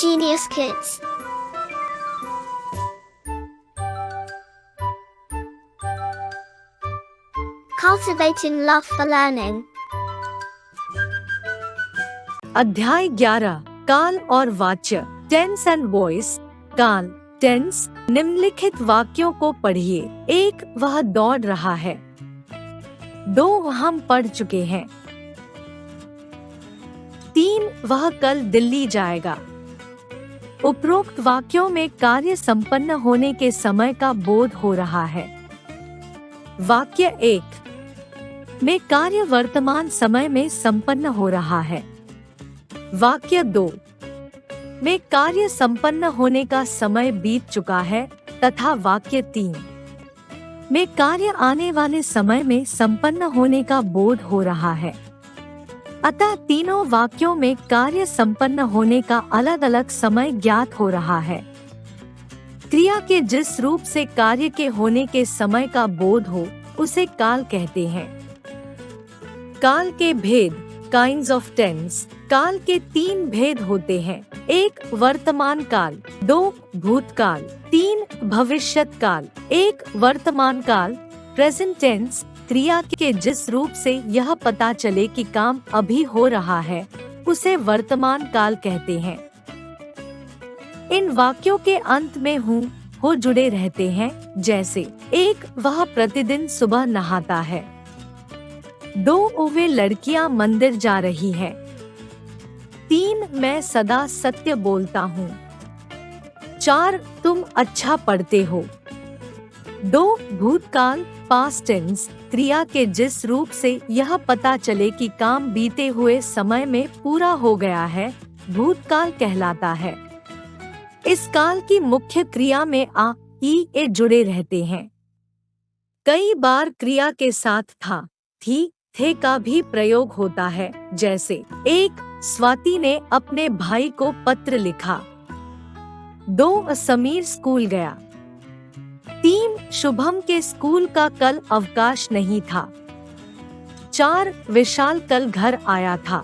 Genius Kids. Cultivating love for learning. अध्याय 11 काल और वाच्य टेंस एंड वॉइस। काल टेंस। निम्नलिखित वाक्यों को पढ़िए। 1 वह दौड़ रहा है। 2 हम पढ़ चुके हैं। 3 वह कल दिल्ली जाएगा। उपरोक्त वाक्यों में कार्य संपन्न होने के समय का बोध हो रहा है। वाक्य 1 में कार्य वर्तमान समय में संपन्न हो रहा है। वाक्य 2 में कार्य संपन्न होने का समय बीत चुका है तथा वाक्य 3 में कार्य आने वाले समय में संपन्न होने का बोध हो रहा है। अतः तीनों वाक्यों में कार्य संपन्न होने का अलग अलग समय ज्ञात हो रहा है। क्रिया के जिस रूप से कार्य के होने के समय का बोध हो उसे काल कहते हैं। काल के भेद काइंड्स ऑफ टेंस। काल के 3 भेद होते हैं। 1 वर्तमान काल, 2 भूतकाल, 3 भविष्यत काल। 1 वर्तमान काल प्रेजेंट टेंस। क्रिया के जिस रूप से यह पता चले कि काम अभी हो रहा है उसे वर्तमान काल कहते हैं। इन वाक्यों के अंत में हूँ हो जुड़े रहते हैं, जैसे 1 वह प्रतिदिन सुबह नहाता है। 2 वे लड़कियां मंदिर जा रही हैं। 3 मैं सदा सत्य बोलता हूँ। 4 तुम अच्छा पढ़ते हो। 2 भूतकाल पास्ट टेंस। क्रिया के जिस रूप से यह पता चले कि काम बीते हुए समय में पूरा हो गया है भूतकाल कहलाता है। इस काल की मुख्य क्रिया में आ, ई, ए जुड़े रहते हैं। कई बार क्रिया के साथ था, थी, थे का भी प्रयोग होता है, जैसे 1 स्वाति ने अपने भाई को पत्र लिखा। 2 समीर स्कूल गया। 3 शुभम के स्कूल का कल अवकाश नहीं था। 4 विशाल कल घर आया था।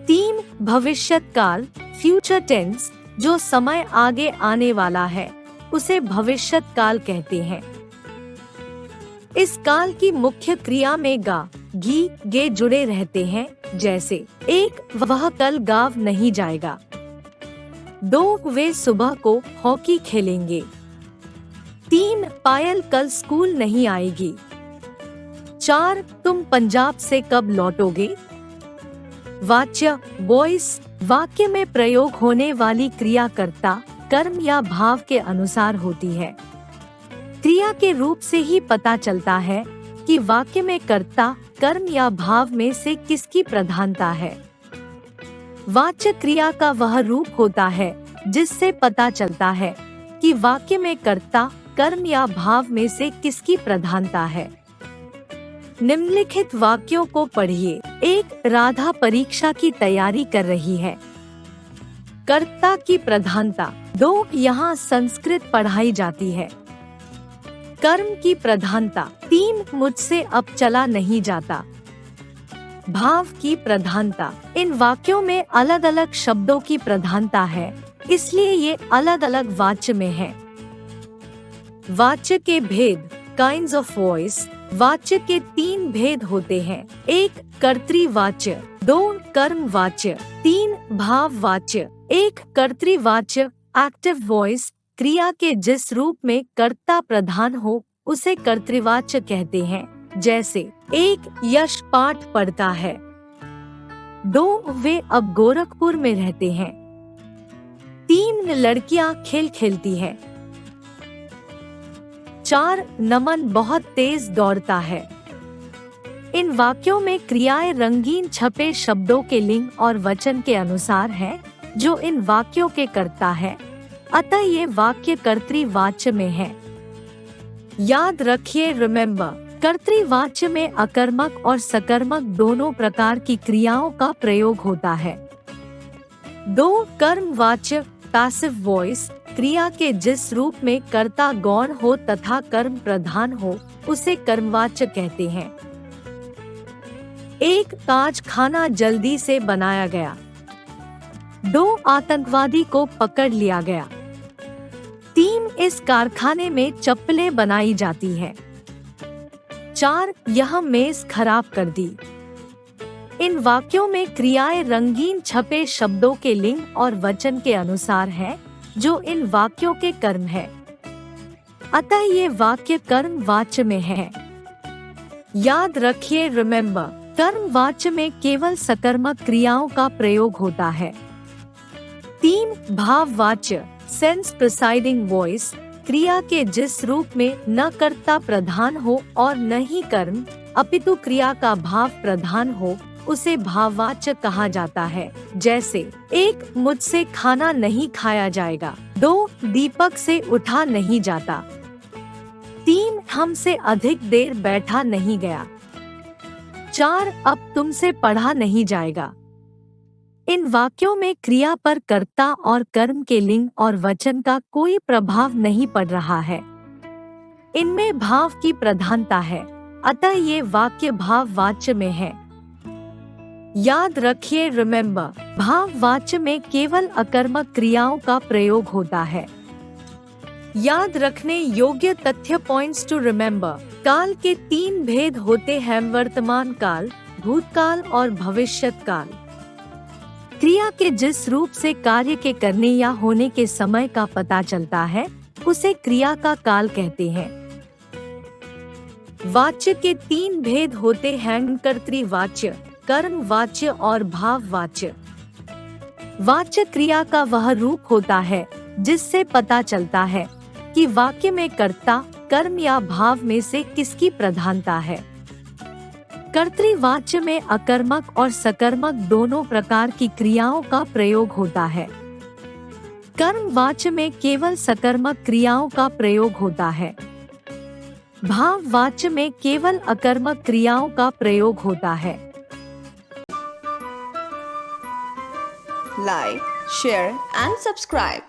3 भविष्यत काल फ्यूचर टेंस। जो समय आगे आने वाला है उसे भविष्यत काल कहते हैं। इस काल की मुख्य क्रिया में गा, गी, गे जुड़े रहते हैं, जैसे 1 वह कल गांव नहीं जाएगा। 2 वे सुबह को हॉकी खेलेंगे। 3 पायल कल स्कूल नहीं आएगी। 4 तुम पंजाब से कब लौटोगे। वाच्य वॉइस। वाक्य में प्रयोग होने वाली क्रिया कर्ता कर्म या भाव के अनुसार होती है। क्रिया के रूप से ही पता चलता है कि वाक्य में कर्ता कर्म या भाव में से किसकी प्रधानता है। वाच्य क्रिया का वह रूप होता है जिससे पता चलता है कि वाक्य में कर्ता कर्म या भाव में से किसकी प्रधानता है। निम्नलिखित वाक्यों को पढ़िए। 1 राधा परीक्षा की तैयारी कर रही है। कर्ता की प्रधानता। 2 यहाँ संस्कृत पढ़ाई जाती है। कर्म की प्रधानता। 3 मुझसे अब चला नहीं जाता। भाव की प्रधानता। इन वाक्यों में अलग अलग शब्दों की प्रधानता है, इसलिए ये अलग अलग वाच्य में है। वाच्य के भेद काइंड्स ऑफ वॉइस। वाच्य के 3 भेद होते हैं। 1 कर्तृवाच्य, 2 कर्मवाच्य, 3 भाववाच्य। 1 कर्तृवाच्य एक्टिव वॉइस। क्रिया के जिस रूप में कर्ता प्रधान हो उसे कर्तृवाच्य कहते हैं, जैसे 1 यश पाठ पढ़ता है। 2 वे अब गोरखपुर में रहते हैं। 3 लड़कियां खेल खेलती हैं। 4 नमन बहुत तेज दौड़ता है। इन वाक्यों में क्रियाएं रंगीन छपे शब्दों के लिंग और वचन के अनुसार है जो इन वाक्यों के कर्ता है, अतः ये वाक्य कर्तृवाच्य में है। याद रखिए, रिमेम्बर, कर्तृवाच्य में अकर्मक और सकर्मक दोनों प्रकार की क्रियाओं का प्रयोग होता है। 2 कर्मवाच्य पैसिव वॉइस। क्रिया के जिस रूप में कर्ता गौण हो तथा कर्म प्रधान हो उसे कर्मवाच्य कहते हैं। 1 आज खाना जल्दी से बनाया गया। 2 आतंकवादी को पकड़ लिया गया। 3 इस कारखाने में चप्पलें बनाई जाती हैं। 4 यह मेज खराब कर दी। इन वाक्यों में क्रियाएं रंगीन छपे शब्दों के लिंग और वचन के अनुसार हैं, जो इन वाक्यों के कर्म है। अतः ये वाक्य कर्म वाच्य में है। याद रखिए, रिमेम्बर, कर्म वाच्य में केवल सकर्मक क्रियाओं का प्रयोग होता है। 3 भाववाच्य सेंस प्रिसाइडिंग वॉइस क्रिया के जिस रूप में न कर्ता प्रधान हो और न ही कर्म अपितु क्रिया का भाव प्रधान हो, उसे भाववाच्य कहा जाता है। जैसे 1 मुझसे खाना नहीं खाया जाएगा, 2 दीपक से उठा नहीं जाता, 3 हमसे अधिक देर बैठा नहीं गया, 4 अब तुमसे पढ़ा नहीं जाएगा। इन वाक्यों में क्रिया पर कर्ता और कर्म के लिंग और वचन का कोई प्रभाव नहीं पड़ रहा है। इनमें भाव की प्रधानता है, अतः ये वाक्य भाववाच्य में है। याद रखिए, रिमेम्बर, भाववाच्य में केवल अकर्मक क्रियाओं का प्रयोग होता है। याद रखने योग्य तथ्य पॉइंट्स टू रिमेम्बर। काल के 3 भेद होते हैं, वर्तमान काल, भूतकाल और भविष्यत काल। क्रिया के जिस रूप से कार्य के करने या होने के समय का पता चलता है, उसे क्रिया का काल कहते हैं। वाच्य के 3 भेद होते हैं, कर्तृवाच्य, कर्मवाच्य और भाववाच्य। वाच्य क्रिया का वह रूप होता है जिससे पता चलता है कि वाक्य में कर्ता, कर्म या भाव में से किसकी प्रधानता है। कर्तृवाच्य में अकर्मक और सकर्मक दोनों प्रकार की क्रियाओं का प्रयोग होता है। कर्मवाच्य में केवल सकर्मक क्रियाओं का प्रयोग होता है। भाववाच्य में केवल अकर्मक क्रियाओं का प्रयोग होता है। Like, share and subscribe.